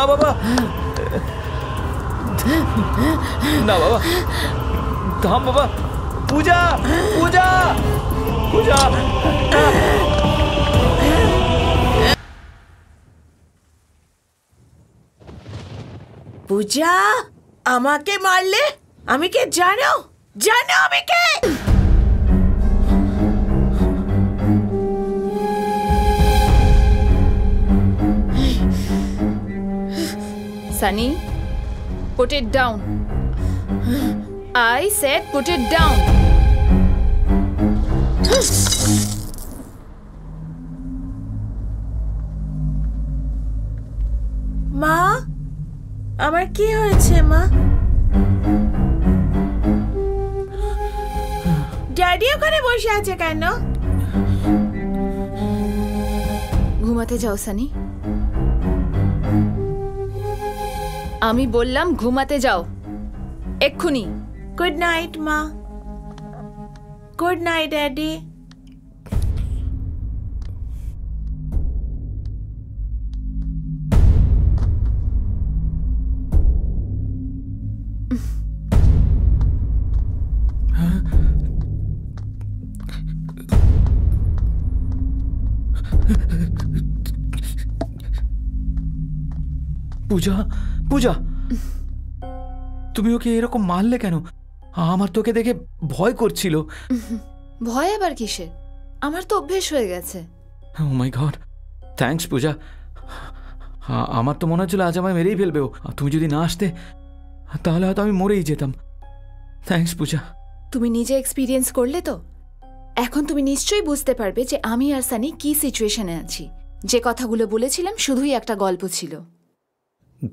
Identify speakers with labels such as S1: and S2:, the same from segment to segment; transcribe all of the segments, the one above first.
S1: না বাবা, না বাবা, থাম বাবা। পূজা, পূজা, পূজা।
S2: পূজা, আমাকে মারলে? আমি কে জানো? জানো আমি কে?
S3: Sunny, put it down. I said put it down.
S2: মা, আমার কি হয়েছে মা? ড্যাডি ওখানে বসে আছে কেন?
S3: ঘুমাতে যাও সানি। আমি বললাম ঘুমাতে যাও এক্ষুনি।
S2: গুড নাইট মা। Good night daddy.
S1: Puja, Puja, তুমি ওকে এরকম মারলে কেন? আমার তোকে দেখে ভয় করছিল।
S3: ভয় আবার কিসের? আমার তো অভ্যেস হয়ে গেছে।
S1: ও মাই গড, থ্যাঙ্কস পূজা। আমার তো মনে হচ্ছিল আজ আমায় মেরেই ফেলবে ও। তুমি যদি না আসতে তাহলে হয়তো আমি মরেই যেতাম। থ্যাঙ্কস পূজা।
S3: তুমি নিজে এক্সপিরিয়েন্স করলে তো, এখন তুমি নিশ্চয়ই বুঝতে পারবে যে আমি আর সানি কি সিচুয়েশনে আছি। যে কথাগুলো বলেছিলাম শুধুই একটা গল্প ছিল।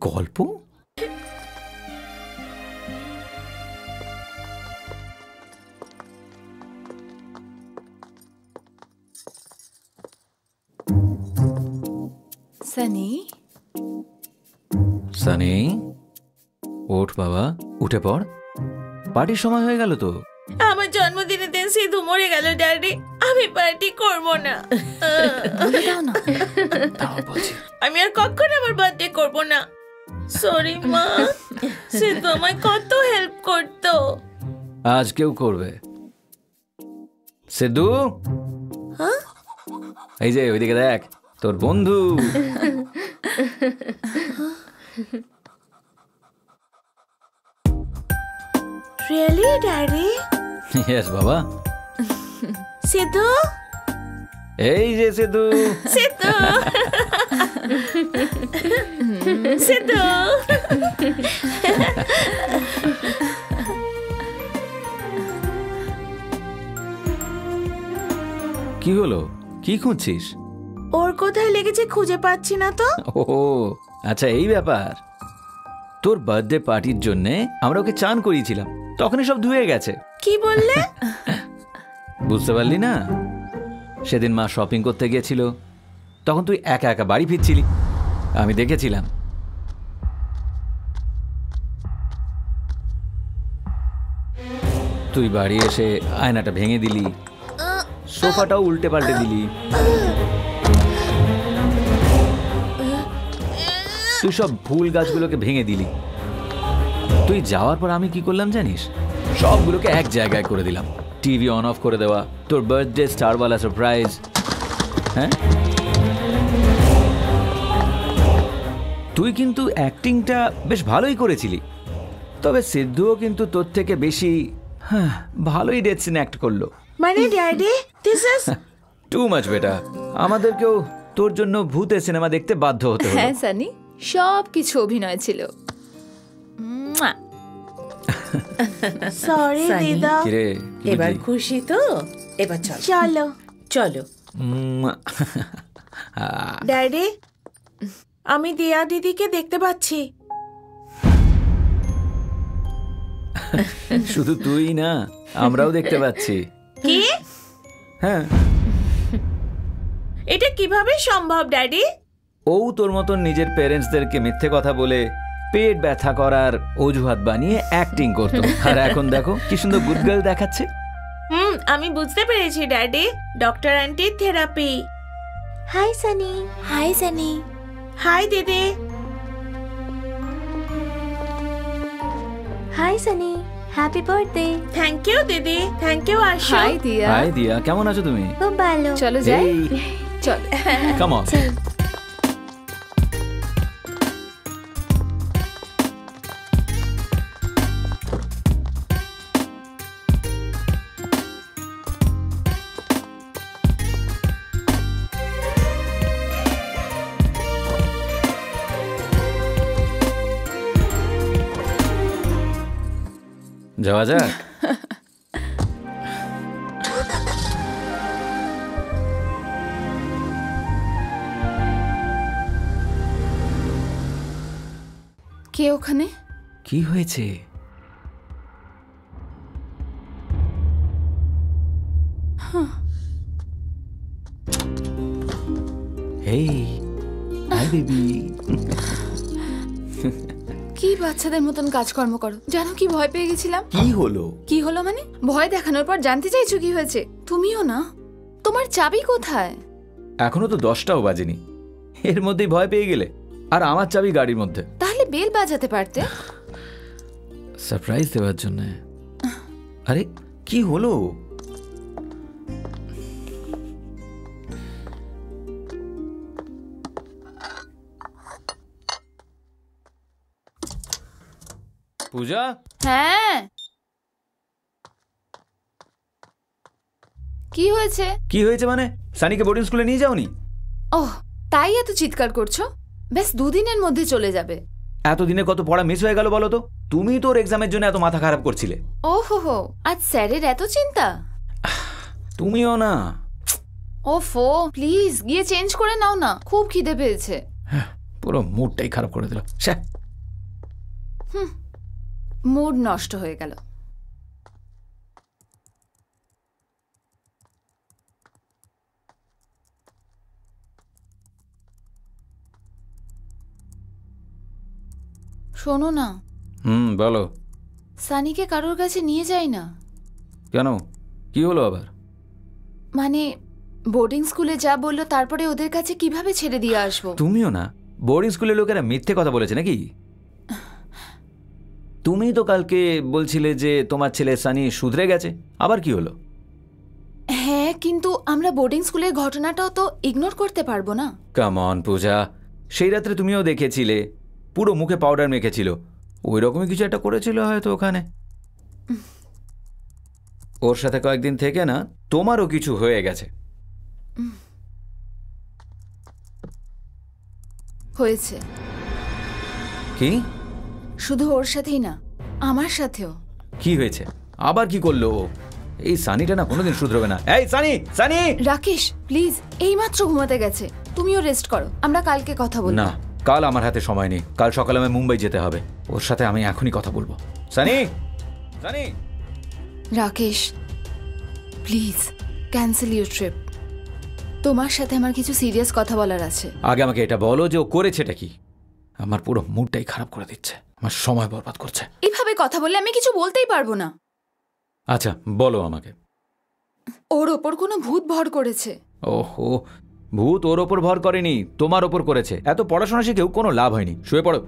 S1: গল্প?
S3: সানি,
S1: সানি, ওঠ বাবা, উঠে পড়। পার্টির সময় হয়ে গেল তো।
S2: আমার জন্মদিনের দিন সিধু মরে গেল ড্যাডি। আমি পার্টি করব না। আমি আর কখনো আমার বার্থডে করব না। সরি মা। সিধু আমায় কত হেল্প করতো।
S1: আজ কেউ করবে? সিদ্ধু, এই যে ওইদিকে দেখ, তোর বন্ধু।
S2: Really daddy?
S1: ইয়েস বাবা।
S2: সিধু,
S1: এই যে সিদ্ধু।
S2: সিধু, সিধু।
S1: কি হলো? কি খুঁজছিস?
S2: ওর কোথায় লেগেছে খুঁজে পাচ্ছি না তো।
S1: ও আচ্ছা, এই ব্যাপার। তোর বার্থডে পার্টির জন্য আমরা ওকে চান করিয়েছিলাম, তখনই সব ধুয়ে গেছে।
S2: কি বললে?
S1: বুঝতে পারলি না? সেদিন মা শপিং করতে গিয়েছিল, তখন তুই একা একা বাড়ি ফিরছিলি, আমি দেখেছিলাম। তুই বাড়ি এসে আয়নাটা ভেঙে দিলি, সোফাটাও উল্টে পাল্টে দিলি। তুই সব ফুল গাছগুলোকে ভেঙে দিলি। তুই যাওয়ার পর আমি কি করলাম জানিস? সবগুলোকে এক জায়গায় করে দিলাম। টিভি অন অফ করে দেওয়া, তোর বার্থডে স্টারওয়ালা সারপ্রাইজ। হ্যাঁ, তুই কিন্তু অ্যাক্টিংটা বেশ ভালোই করেছিলি, তবে সিদ্ধুও কিন্তু তোর থেকে বেশি ভালোই ডেথ সিন অ্যাক্ট করলো।
S2: মানে daddy, this is
S1: too much বেটা। আমাদেরকেও তোর জন্য ভূতের সিনেমা দেখতে বাধ্য হতে হলো।
S3: হ্যাঁ সানি, সব কিছু অভিনয় ছিল।
S2: সরি দিদা।
S1: কিরে,
S4: এবার খুশি তো? এবার চল,
S2: চলো
S4: চলো।
S2: ড্যাডি, আমি দিয়া দিদিকে দেখতে পাচ্ছি।
S1: শুধু তুই না, আমরাও দেখতে পাচ্ছি।
S2: কি?
S1: হ্যাঁ।
S2: এটা কিভাবে সম্ভব ড্যাডি?
S1: ও তোর মতন নিজের প্যারেন্টসদেরকে মিথ্যে কথা বলে পেট ব্যথা করার অজুহাত বানিয়ে অ্যাক্টিং করতো, আর এখন দেখো কি সুন্দর গুড গার্ল দেখাচ্ছে।
S2: আমি বুঝতে পেরেছি ড্যাডি। ডক্টর আন্টির therapy. Hi Sunny.
S3: Hi Sunny.
S2: Hi দিদি।
S5: Hi Sunny, happy birthday.
S2: Thank you দিদি, thank you Ashu.
S3: Hi Diya,
S1: hi Diya, কেমন আছো তুমি?
S5: খুব ভালো।
S3: চলো যাই। চল।
S1: Come on. যাওয়া যাক।
S3: কে ওখানে?
S1: কি হয়েছে? Hey, hi baby.
S3: কি বাচ্চাদের মতন কাজকর্ম করো, জানো কি ভয় পেয়ে গেছিলাম।
S1: কি হলো?
S3: কি হলো মানে? ভয় দেখানোর পর জানতে চাইছো কি হয়েছে? তুমিও না। তোমার চাবি কোথায়?
S1: এখনো তো 10টাও বাজেনি, এর মধ্যেই ভয় পেয়ে গেলে? আর আমার চাবি গাড়ির মধ্যে।
S3: তাহলে বেল বাজাতে পারতে।
S1: সারপ্রাইজ দেওয়ার জন্য। আরে কি হলো? পূজা?
S3: হ্যাঁ, কি হয়েছে?
S1: কি হয়েছে মানে? সানিকে বোর্ডিং স্কুলে নিয়ে যাওনি?
S3: ওহ, তাই এত চিৎকার করছো? বেশ 2 দিনের মধ্যে চলে যাবে।
S1: এতদিনে কত পড়া মিস হয়ে গেল বলো তো? তুমি তো ওর এক্সামের জন্য এত মাথা খারাপ করছিলে।
S3: ওহো হো, আজ স্যারের এত চিন্তা?
S1: তুমিও না।
S3: ওফো, প্লিজ গিয়ে চেঞ্জ করে নাও না, খুব খিদে পেয়েছে।
S1: পুরো মুডটাই খারাপ করে দিল।
S3: মুড নষ্ট হয়ে গেল। শোনো না,
S1: বলো।
S3: সানিকে কারোর কাছে নিয়ে যাই না।
S1: কেন, কি হলো আবার?
S3: মানে বোর্ডিং স্কুলে যা বললো তারপরে ওদের কাছে কিভাবে ছেড়ে দিয়ে আসবো?
S1: তুমিও না। বোর্ডিং স্কুলের লোকেরা মিথ্যে কথা বলেছে নাকি? তুমি তো কালকে বলছিলে যে তোমার ছেলে সানি শুধরে গেছে, আবার কি হলো?
S3: হ্যাঁ, কিন্তু আমরা বোর্ডিং স্কুলের ঘটনাটাও তো ইগনোর করতে পারবো না।
S1: কাম অন পূজা, সেই রাত্রে তুমিও দেখেছিলে পুরো মুখে পাউডার মেখেছিল। ওই রকমই কিছু একটা করেছিল হয়তো ওখানে। ওর সাথে কয়েকদিন থেকে না তোমারও কিছু হয়ে গেছে।
S3: হয়েছে।
S1: কি?
S3: শুধু ওর সাথেই না, আমার সাথেও।
S1: কি হয়েছে? আবার কি করলো ও? এই সানিটা না কোনোদিন শুধরবে না। এই সানি, সানি!
S3: রাকেশ প্লিজ, এইমাত্র ঘুমাতে গেছে, তুমিও রেস্ট করো, আমরা কালকে কথা বলবো।
S1: না, কাল আমার হাতে সময় নেই। কাল সকালে আমি মুম্বাই যেতে হবে। ওর সাথে আমি এখনই কথা বলবো। Sunny, Sunny!
S3: Rakesh please cancel your trip. তোমার সাথে আমার কিছু সিরিয়াস কথা বলার আছে।
S1: আগে আমাকে এটা বলো যে ও করেছেটা কি? আমার পুরো মুডটাই খারাপ করে দিচ্ছে, আমার সময় বরবাদ করছে।
S3: এভাবে কথা বললে আমি কিছু বলতেই পারবো না।
S1: আচ্ছা বলো আমাকে।
S3: ওর ওপর কোনো ভূত ভর করেছে।
S1: ওহো, ভূত ওর ওপর ভর করেনি, তোমার ওপর করেছে। এত পড়াশোনা শিখেও কোনো লাভ হয়নি, শুয়ে পড়ো।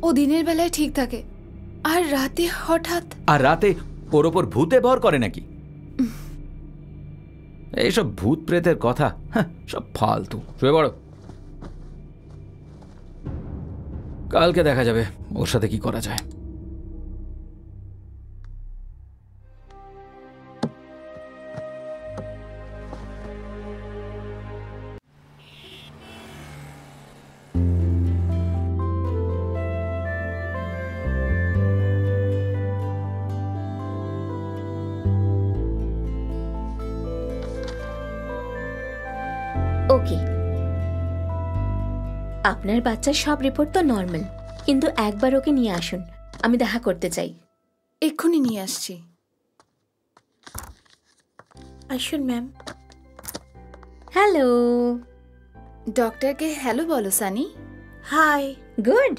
S3: ও দিনের বেলায় ঠিক থাকে, আর রাতে হঠাৎ।
S1: আর রাতে ওর ওপর ভূতে ভর করে নাকি? এইসব ভূত প্রেতের কথা সব ফালতু। শুয়ে পড়ো, কালকে দেখা যাবে ওর সাথে কি করা যায়।
S5: ওকে, আপনার বাচ্চার সব রিপোর্ট তো নর্মাল, কিন্তু একবার ওকে নিয়ে আসুন, আমি দেখা করতে চাই।
S3: এক্ষুনি নিয়ে আসছি।
S2: আসুন ম্যাম।
S5: হ্যালো।
S3: ডক্টরকে হ্যালো বলো সানি।
S2: হাই।
S5: গুড,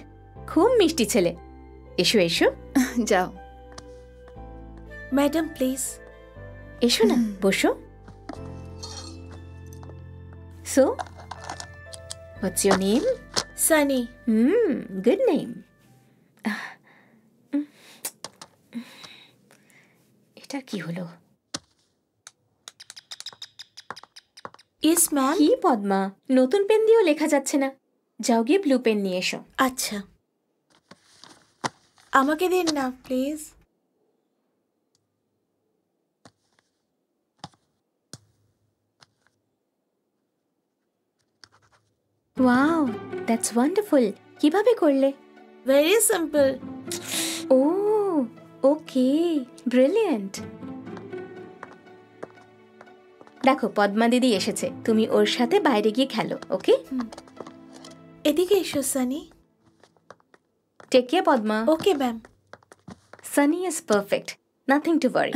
S5: খুব মিষ্টি ছেলে। এসো এসো।
S3: যাও।
S2: Madam please.
S5: এসো না, বসো। So, what's your name?
S2: Sunny.
S5: Good name. এটার কি হলো?
S2: Yes ma'am.
S5: কি পদ্মা, নতুন পেন দিয়েও লেখা যাচ্ছে না। যাও গিয়ে ব্লু পেন নিয়ে এসো।
S2: আচ্ছা, আমাকে দিন না প্লিজ।
S5: Wow, that's wonderful. কিভাবে করলে?
S2: Very simple.
S5: ও ওকে, ব্রিলিয়েন্ট। দেখো পদ্মা দিদি এসেছে, তুমি ওর সাথে বাইরে গিয়ে খেলো, ওকে?
S2: এদিকে এসো Sunny.
S5: Take care Padma.
S2: Okay ma'am.
S5: Sunny is perfect, nothing to worry.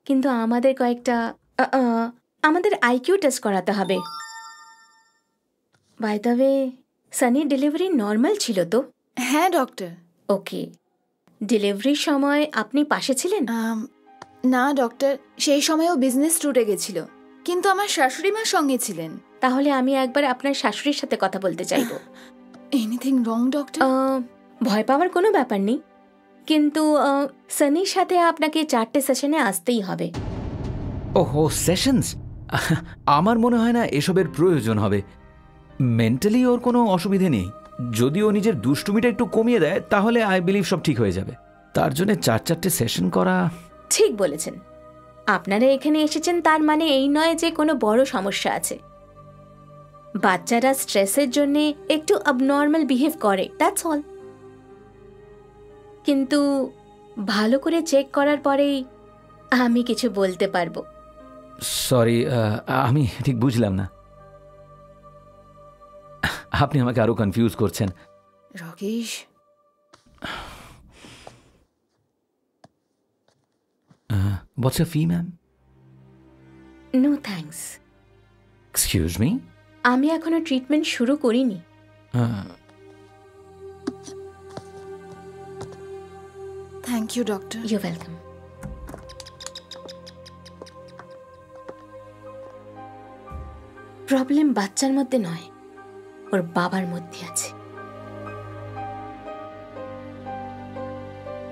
S5: কিন্তু আমাদের কয়েকটা আমাদের আইকিউ টেস্ট করাতে হবে। বাই দ্য ওয়ে, সানির ডেলিভারি নর্মাল ছিল তো?
S3: হ্যাঁ ডক্টর।
S5: ওকে, ডেলিভারির সময় আপনি পাশে ছিলেন?
S3: না ডক্টর, সেই সময়ও বিজনেস ট্যুরে গেছিল, কিন্তু আমার শাশুড়ি মা সঙ্গে ছিলেন।
S5: তাহলে আমি একবার আপনার শাশুড়ির সাথে কথা বলতে চাইবো।
S3: Anything wrong doctor?
S5: ভয় পাওয়ার কোনো ব্যাপার নেই, কিন্তু সানির সাথে আপনাকে 4টে সেশনে আসতেই হবে।
S1: ওহো, সেশনস? আমার মনে হয় না এসবের প্রয়োজন হবে। মেন্টালি ওর কোনো অসুবিধে নেই। যদি ও নিজের দুষ্টুমিটা একটু কমিয়ে দেয় তাহলে আই বিলিভ সব ঠিক হয়ে যাবে। তার জন্য 4-4টে সেশন করা।
S5: ঠিক বলেছেন। আপনারা এখানে এসেছেন তার মানে এই নয় যে কোনো বড় সমস্যা আছে। বাচ্চারা স্ট্রেসের জন্য একটু অবনর্মাল বিহেভ করে, দ্যাটস অল। কিন্তু ভালো করে চেক করার পরেই আমি কিছু বলতে পারবো।
S1: সরি, আমি ঠিক বুঝলাম না। আপনি আমাকে আরো কনফিউজ করছেন।
S3: Rakesh,
S1: what's your fee ma'am?
S5: No thanks.
S1: Excuse me?
S5: আমি এখনো ট্রিটমেন্ট শুরু করিনি।
S3: Thank you doctor.
S5: You welcome. Problem বাচ্চার মধ্যে নয়, ওর বাবার মধ্যে আছে।